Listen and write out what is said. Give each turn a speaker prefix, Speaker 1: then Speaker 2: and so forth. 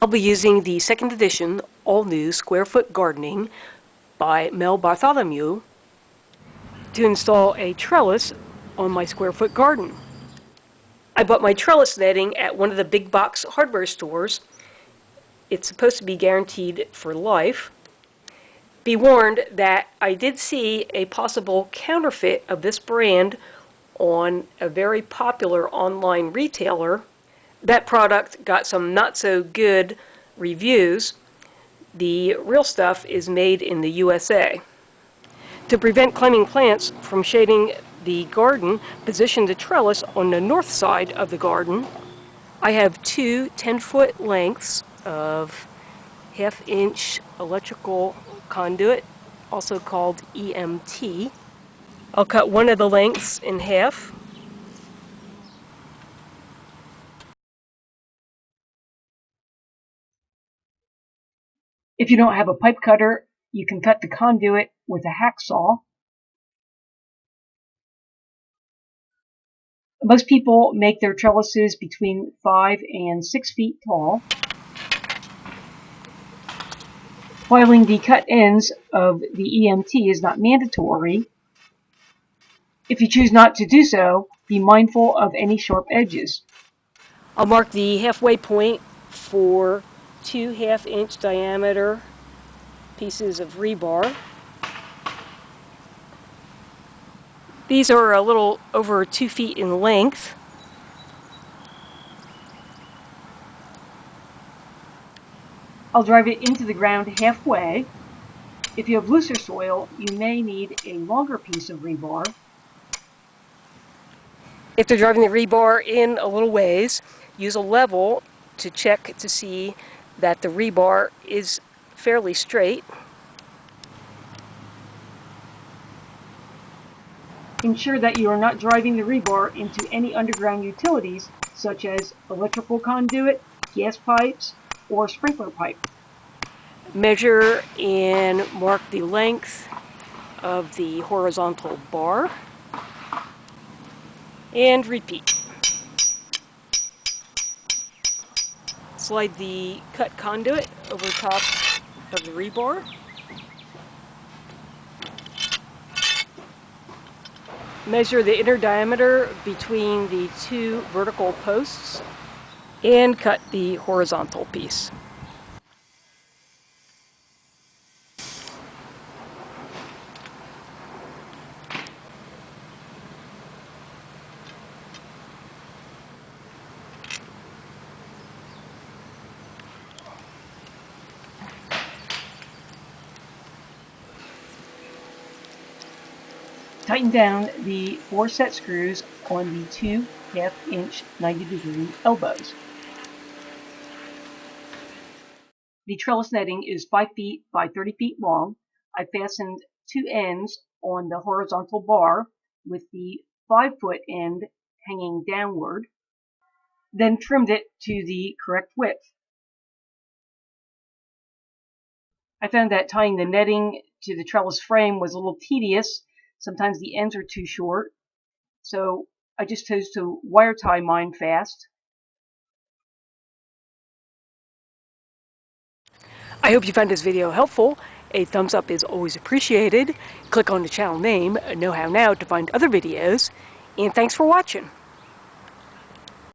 Speaker 1: I'll be using the second edition all-new Square Foot Gardening by Mel Bartholomew to install a trellis on my square foot garden. I bought my trellis netting at one of the big box hardware stores. It's supposed to be guaranteed for life. Be warned that I did see a possible counterfeit of this brand on a very popular online retailer. That product got some not so good reviews. The real stuff is made in the USA. To prevent climbing plants from shading the garden, position the trellis on the north side of the garden. I have two 10-foot lengths of half-inch electrical conduit, also called EMT. I'll cut one of the lengths in half. If you don't have a pipe cutter, you can cut the conduit with a hacksaw. Most people make their trellises between 5 and 6 feet tall. Filing the cut ends of the EMT is not mandatory. If you choose not to do so, be mindful of any sharp edges. I'll mark the halfway point for 2 half-inch diameter pieces of rebar. These are a little over 2 feet in length. I'll drive it into the ground halfway. If you have looser soil, you may need a longer piece of rebar. After driving the rebar in a little ways, use a level to check to see that the rebar is fairly straight. Ensure that you are not driving the rebar into any underground utilities such as electrical conduit, gas pipes, or sprinkler pipe. Measure and mark the length of the horizontal bar and repeat. Slide the cut conduit over top of the rebar. Measure the inner diameter between the two vertical posts and cut the horizontal piece. Tighten down the 4 set screws on the 2 half-inch 90-degree elbows. The trellis netting is 5 feet by 30 feet long. I fastened 2 ends on the horizontal bar with the 5-foot end hanging downward, then trimmed it to the correct width. I found that tying the netting to the trellis frame was a little tedious. Sometimes the ends are too short, so I just chose to wire tie mine fast. I hope you found this video helpful. A thumbs up is always appreciated. Click on the channel name, Know How Now, to find other videos. And thanks for watching.